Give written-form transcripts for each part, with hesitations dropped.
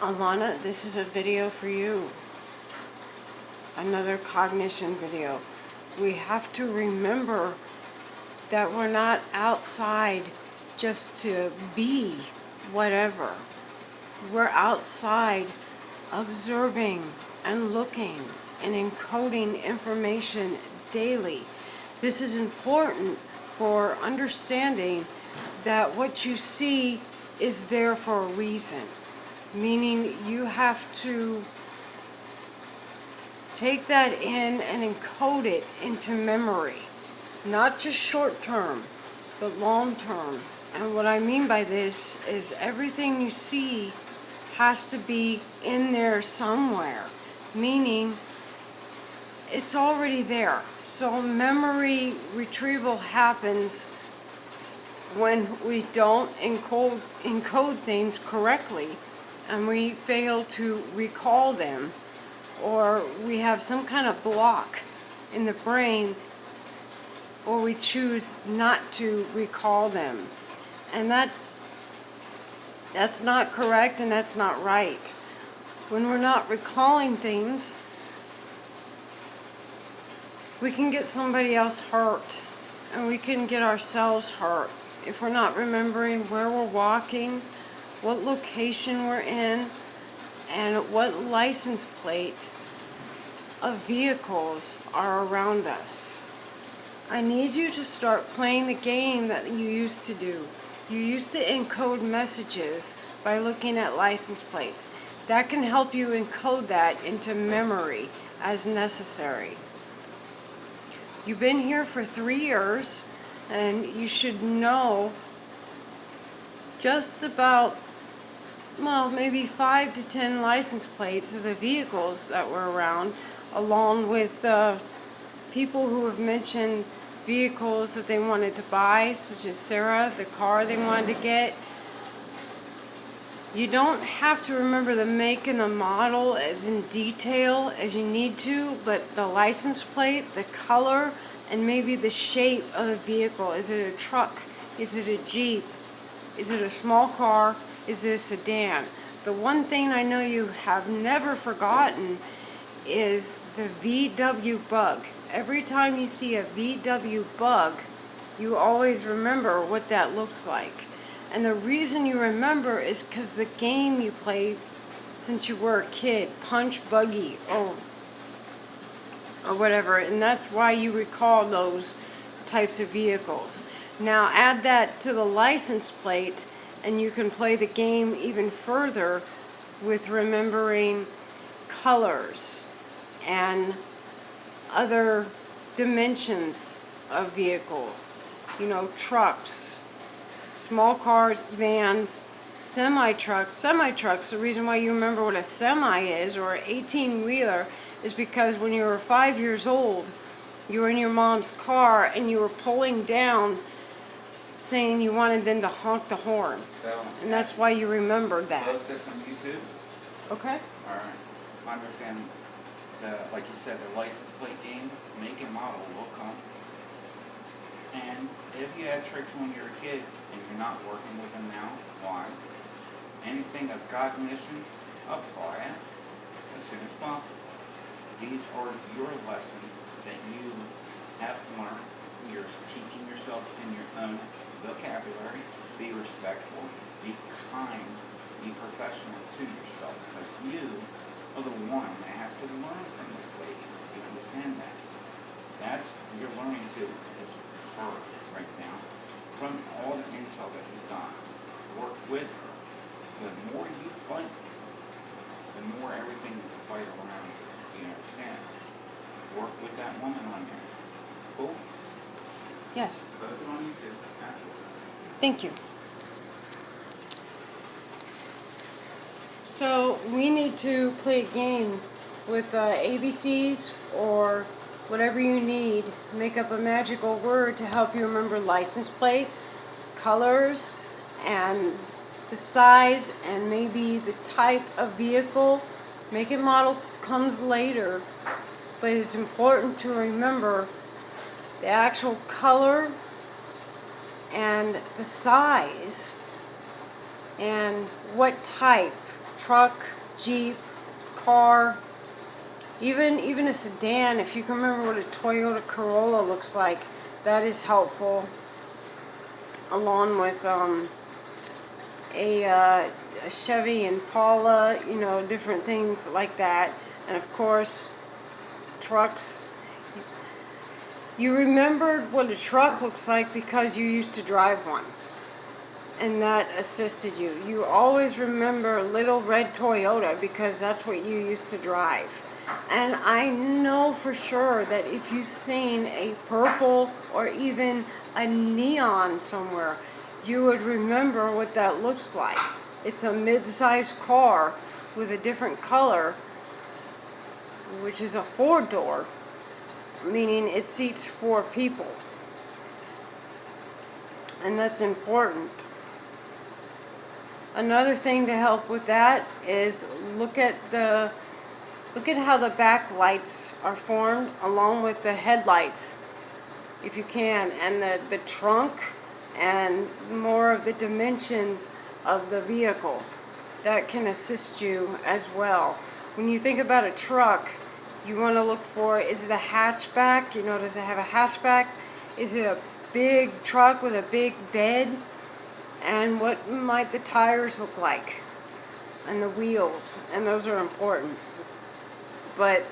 Alana, this is a video for you. Another cognition video. We have to remember that we're not outside just to be whatever. We're outside observing and looking and encoding information daily. This is important for understanding that what you see is there for a reason. Meaning you have to take that in and encode it into memory. Not just short term, but long term. And what I mean by this is everything you see has to be in there somewhere. Meaning it's already there. So memory retrieval happens when we don't encode things correctly and we fail to recall them, or we have some kind of block in the brain, or we choose not to recall them. And that's not correct, and that's not right. When we're not recalling things, we can get somebody else hurt, and we can get ourselves hurt if we're not remembering where we're walking, what location we're in, and what license plate of vehicles are around us. I need you to start playing the game that you used to do. You used to encode messages by looking at license plates. That can help you encode that into memory as necessary. You've been here for 3 years, and you should know just about, maybe 5 to 10 license plates of the vehicles that were around, along with people who have mentioned vehicles that they wanted to buy, such as Sarah, the car they wanted to get. You don't have to remember the make and the model as in detail as you need to, but the license plate, the color, and maybe the shape of the vehicle. Is it a truck? Is it a Jeep? Is it a small car? Is it a sedan? The one thing I know you have never forgotten is the VW Bug. Every time you see a VW Bug, you always remember what that looks like. And the reason you remember is because the game you played since you were a kid, Punch Buggy or whatever, and that's why you recall those types of vehicles. Now add that to the license plate, and you can play the game even further with remembering colors and other dimensions of vehicles. Trucks, small cars, vans, semi-trucks. Semi-trucks, the reason why you remember what a semi is, or an 18-wheeler, is because when you were 5 years old, you were in your mom's car and you were pulling down saying you wanted them to honk the horn. And that's why you remembered that. Post this on YouTube. Okay. All right. I understand like you said, the license plate game, make and model will come. And if you had tricks when you were a kid and you're not working with them now, why? Anything of cognition, apply it as soon as possible. These are your lessons that you have learned. You're teaching yourself in your own vocabulary. Be respectful, be kind, be professional to yourself, because you are the one that has to learn from this lady. You understand that? That's what you're learning to is her right now. From all the intel that you've got, work with her. The more you fight, the more everything is a fight around you. You understand? Work with that woman on there. Cool? Yes. Post it on YouTube. Absolutely. Thank you. So we need to play a game with ABCs or whatever you need. Make up a magical word to help you remember license plates, colors, and the size, and maybe the type of vehicle. Make and model comes later, but it's important to remember the actual color and the size and what type. truck, Jeep, car, even a sedan. If you can remember what a Toyota Corolla looks like, that is helpful. Along with a Chevy Impala, different things like that. And of course, trucks. You remembered what a truck looks like because you used to drive one. And that assisted you. You always remember little red Toyota because that's what you used to drive. And I know for sure that if you've seen a purple or even a neon somewhere, you would remember what that looks like. It's a mid-sized car with a different color, which is a 4-door, meaning it seats 4 people. And that's important. Another thing to help with that is look at how the back lights are formed along with the headlights, if you can, and the trunk and more of the dimensions of the vehicle. That can assist you as well. When you think about a truck, you want to look for, is it a hatchback? Does it have a hatchback? Is it a big truck with a big bed? And what might the tires look like? And the wheels. And those are important. But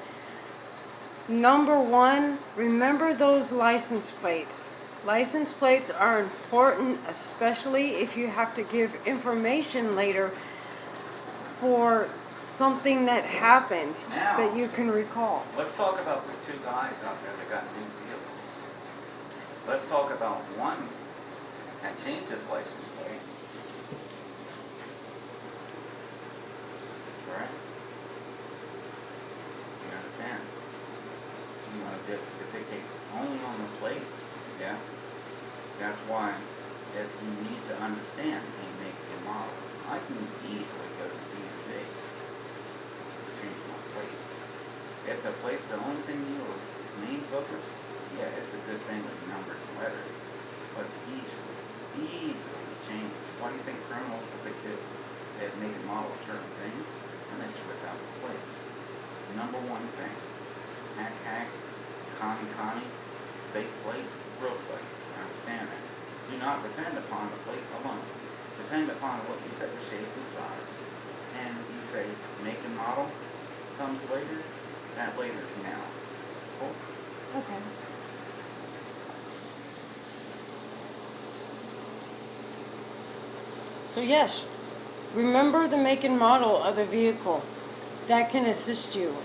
number one, remember those license plates. License plates are important, especially if you have to give information later for something that happened Now, that you can recall. let's talk about the 2 guys out there that got new vehicles. Let's talk about one that changed his license plate. Right? You understand? You want to duplicate only on the plate? Yeah? That's why if you need to understand a make and model, I can easily go to D&D to change my plate. If the plate's the only thing your main focus, yeah, it's a good thing with numbers and letters, but it's easily changed. Why do you think criminals, what they do? They make and model certain things, and they switch out the plates. Number one thing, hack, Connie, fake plate, real plate. Understand that. Do not depend upon the plate alone. Depend upon what you said, the shape and size. And you say make and model comes later, that later is now. Cool? Okay. So yes, remember the make and model of the vehicle. That can assist you.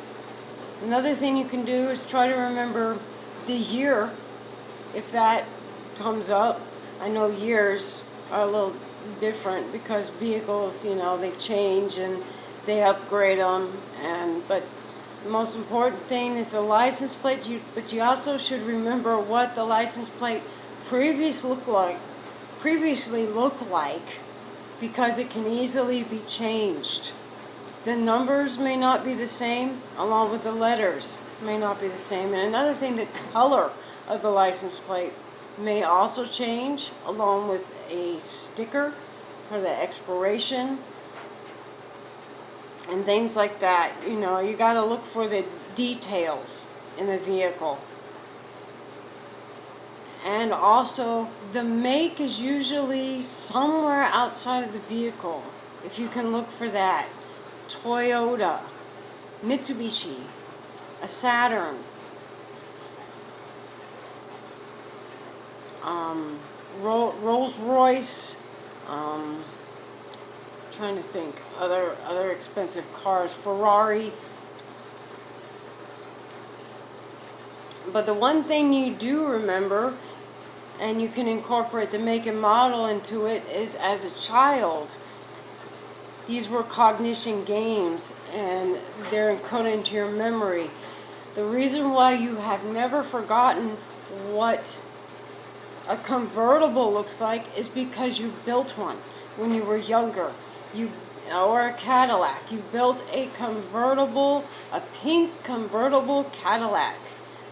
Another thing you can do is try to remember the year, if that comes up. I know years are a little different because vehicles, they change and they upgrade them. But the most important thing is the license plate. But you also should remember what the license plate previously looked like, because it can easily be changed. The numbers may not be the same, along with the letters may not be the same. And another thing, the color of the license plate may also change, along with a sticker for the expiration and things like that. You got to look for the details in the vehicle. And also, the make is usually somewhere outside of the vehicle, if you can look for that. Toyota, Mitsubishi, a Saturn, Rolls-Royce, trying to think, other expensive cars, Ferrari. But the one thing you do remember, and you can incorporate the make and model into it, is as a child, these were cognition games, and they're encoded into your memory. The reason why you have never forgotten what a convertible looks like is because you built one when you were younger. Or a Cadillac. You built a pink convertible Cadillac.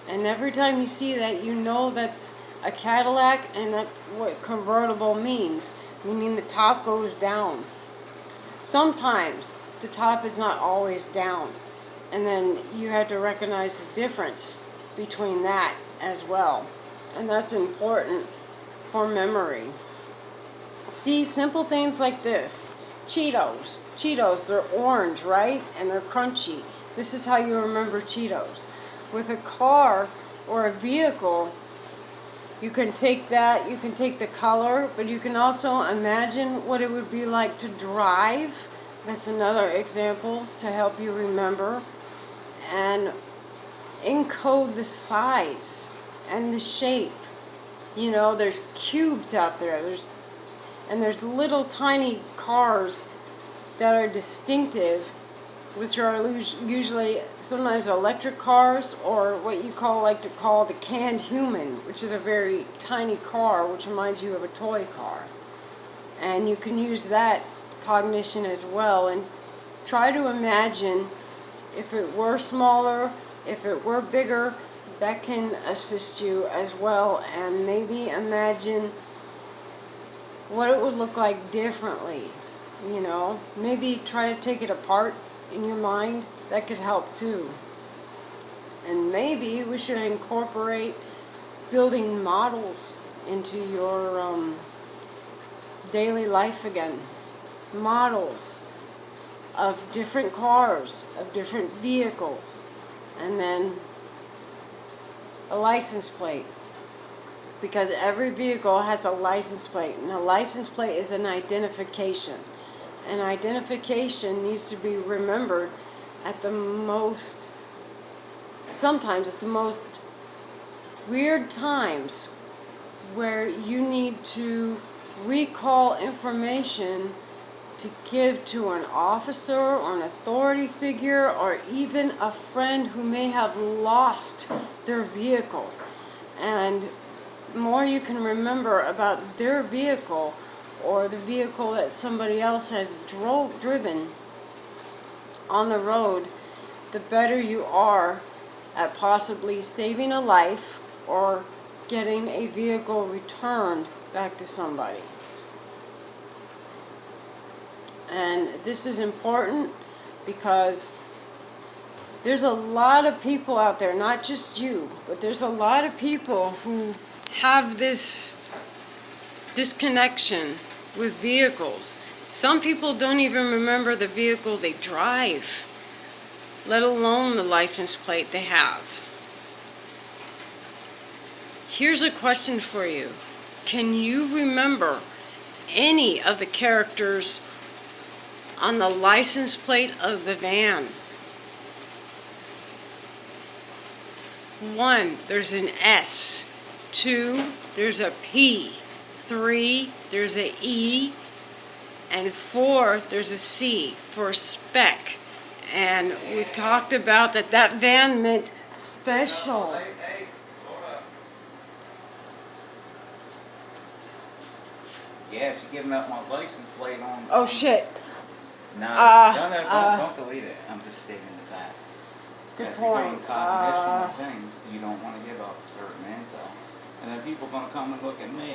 And every time you see that, you know that's a Cadillac, and that's what convertible means, meaning the top goes down. Sometimes the top is not always down. And then you have to recognize the difference between that as well. And that's important for memory. See, simple things like this. Cheetos. Cheetos, they're orange, right? And they're crunchy. This is how you remember Cheetos. With a car or a vehicle, you can take that, you can take the color, but you can also imagine what it would be like to drive. That's another example to help you remember. And encode the size and the shape. You know, there's cubes out there. There's little tiny cars that are distinctive, which are usually sometimes electric cars, or what you like to call the canned human, which is a very tiny car, which reminds you of a toy car. And you can use that cognition as well, and try to imagine if it were smaller, if it were bigger. That can assist you as well, and maybe imagine what it would look like differently. You know, maybe try to take it apart in your mind. That could help too. And maybe we should incorporate building models into your daily life again. Models of different cars, of different vehicles, and then a license plate. Because every vehicle has a license plate, and a license plate is an identification. And identification needs to be remembered sometimes at the most weird times, where you need to recall information to give to an officer or an authority figure, or even a friend who may have lost their vehicle. And the more you can remember about their vehicle or the vehicle that somebody else has driven on the road, the better you are at possibly saving a life or getting a vehicle returned back to somebody. And this is important because there's a lot of people out there, not just you, but there's a lot of people who have this disconnection with vehicles. Some people don't even remember the vehicle they drive, let alone the license plate they have. Here's a question for you. Can you remember any of the characters on the license plate of the van? 1, there's an S. 2, there's a P. 3, there's a E. And 4, there's a C for spec. And we talked about that van meant special. Hey, hold up. Yeah, she giving up my license plate on. Oh shit. No, don't delete it. I'm just stating the fact. Good If you're doing point. cognition thing, you don't want to give up certain intel. And then people are going to come and look at me.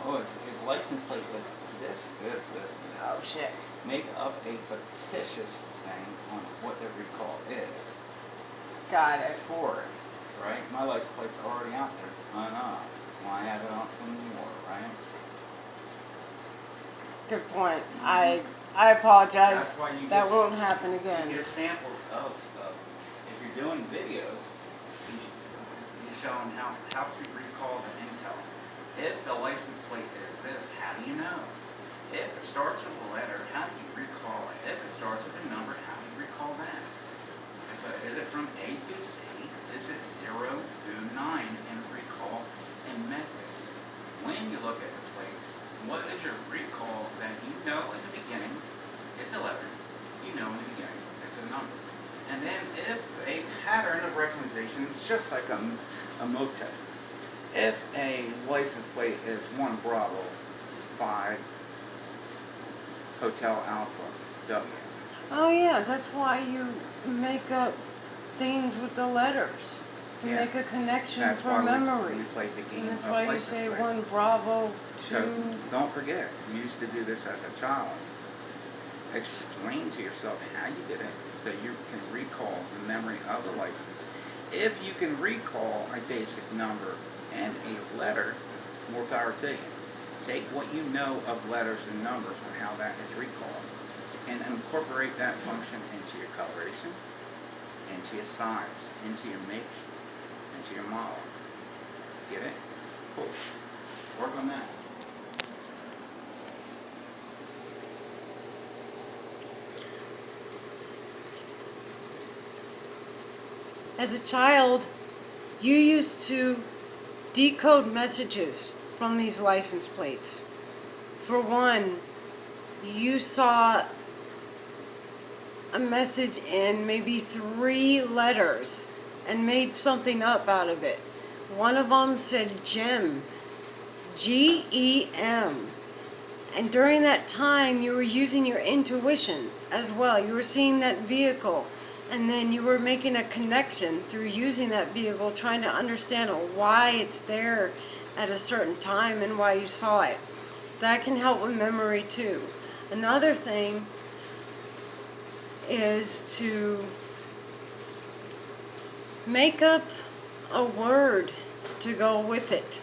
His license plate was this. Oh shit. Make up a fictitious thing on what the recall is Got it. for it, right? My license plate's already out there. I know. Why have it on some more, right? Good point. I apologize. That's why you That get- won't happen You again. get samples of stuff. If you're doing videos, you're showing how to recall the intel. If the license plate is this, how do you know? If it starts with a letter, how do you recall it? If it starts with a number, how do you recall that? Is it from A to Z? Is it 0 through 9 in recall and methods? When you look at the plates, what is your recall that you know in the beginning? It's a letter. You know in the beginning it's a number. And then if a pattern of recognition, it's just like a motet. If a license plate is 1 Bravo 5 Hotel Alpha W. Oh yeah, that's why you make up things with the letters to Yeah. make a connection That's for why memory. we played the game And that's of why you license say plate. 1 Bravo, 2. So don't forget, we used to do this as a child. explain to yourself how you did it so you can recall the memory of the license. If you can recall a basic number and a letter, more power to you. Take what you know of letters and numbers and how that is recalled and incorporate that function into your coloration, into your size, into your make, into your model. Get it? Cool. Work on that. As a child, you used to decode messages from these license plates. For one, you saw a message in maybe 3 letters and made something up out of it. One of them said gem, G-E-M. And during that time, you were using your intuition as well. You were seeing that vehicle, and then you were making a connection through using that vehicle, trying to understand why it's there at a certain time and why you saw it. That can help with memory too. Another thing is to make up a word to go with it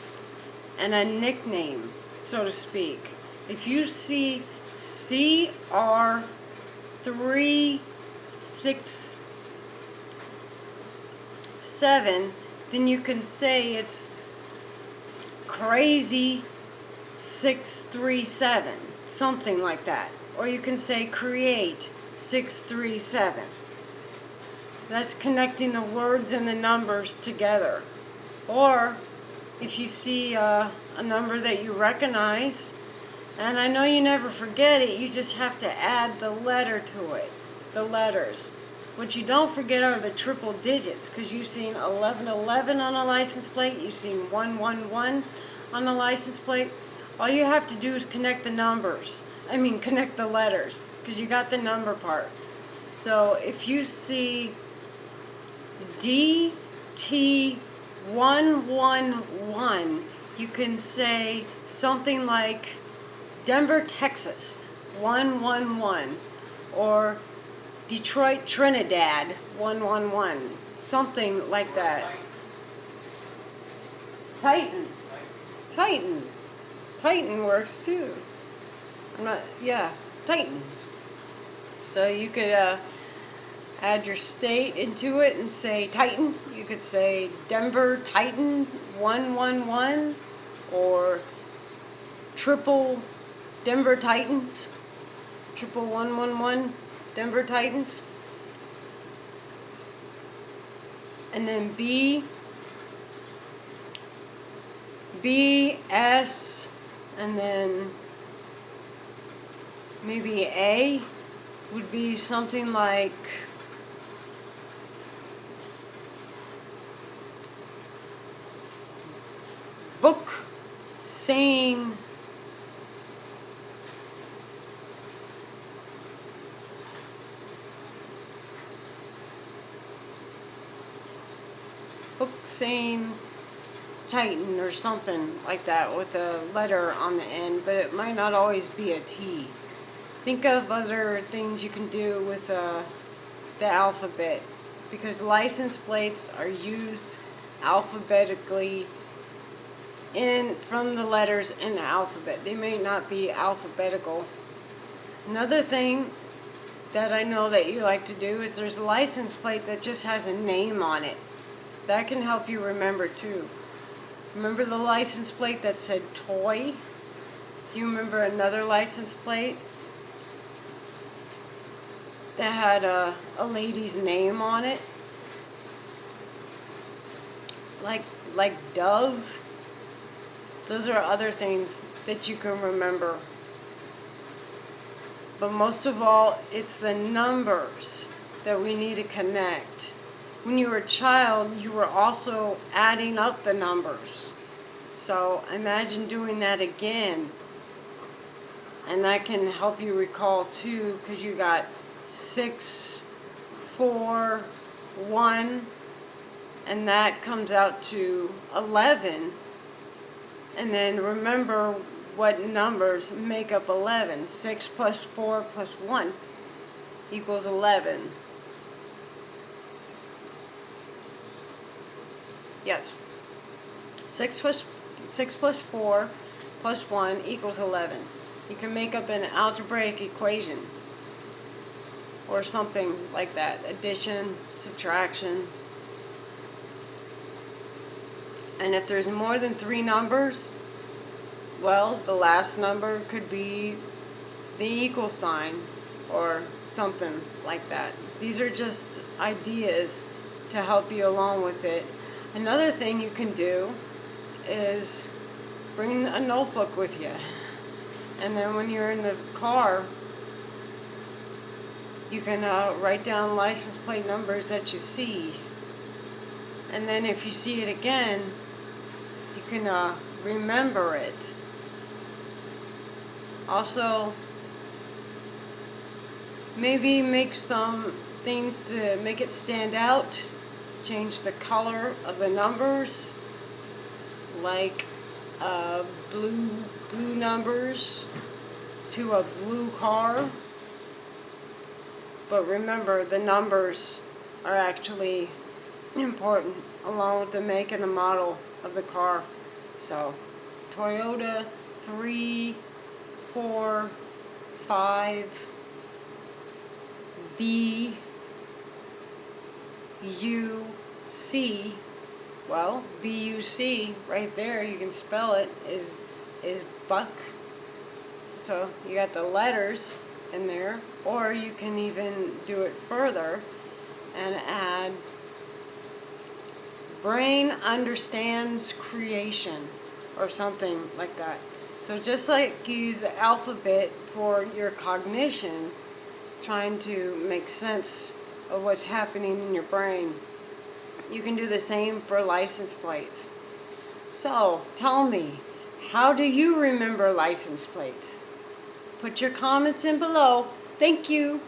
and a nickname, so to speak. If you see CR367, then you can say it's crazy 637, something like that. Or you can say create 637. That's connecting the words and the numbers together. Or if you see a number that you recognize, and I know you never forget it, you just have to add the letter to it, the letters. What you don't forget are the triple digits, because you've seen 1111 on a license plate, you've seen 111 on a license plate. All you have to do is connect the numbers. Connect the letters, because you got the number part. So if you see DT111, you can say something like Denver, Texas, 111, or Detroit, Trinidad, 111, something like that. Titan works too. Titan. So you could add your state into it and say Titan. You could say Denver Titan 111 or triple Denver Titans, triple 111 Denver Titans. And then B, S, and then maybe A would be something like book saying Titan or something like that with a letter on the end, but it might not always be a T. Think of other things you can do with the alphabet, because license plates are used alphabetically from the letters in the alphabet. They may not be alphabetical. Another thing that I know that you like to do is there's a license plate that just has a name on it. That can help you remember too. Remember the license plate that said toy? Do you remember another license plate that had a lady's name on it? Like Dove? Those are other things that you can remember. But most of all, it's the numbers that we need to connect. When you were a child, you were also adding up the numbers. So imagine doing that again. And that can help you recall too, because you got 6, 4, 1, and that comes out to 11. And then remember what numbers make up 11. 6 plus 4 plus 1. equals 11. Yes. 6 plus 4 plus 1 equals 11. You can make up an algebraic equation or something like that. Addition, subtraction. And if there's more than 3 numbers, well, the last number could be the equal sign or something like that. These are just ideas to help you along with it. Another thing you can do is bring a notebook with you. And then when you're in the car, you can write down license plate numbers that you see. And then if you see it again, you can remember it. Also, maybe make some things to make it stand out. Change the color of the numbers, like blue numbers to a blue car. But remember, the numbers are actually important, along with the make and the model of the car. So, Toyota 3, 4, 5, B, U, C. Well, B-U-C, right there, you can spell it, is buck. So you got the letters in there, or you can even do it further and add brain understands creation or something like that. So just like you use the alphabet for your cognition, trying to make sense of what's happening in your brain, you can do the same for license plates. So tell me, how do you remember license plates? Put your comments in below. Thank you.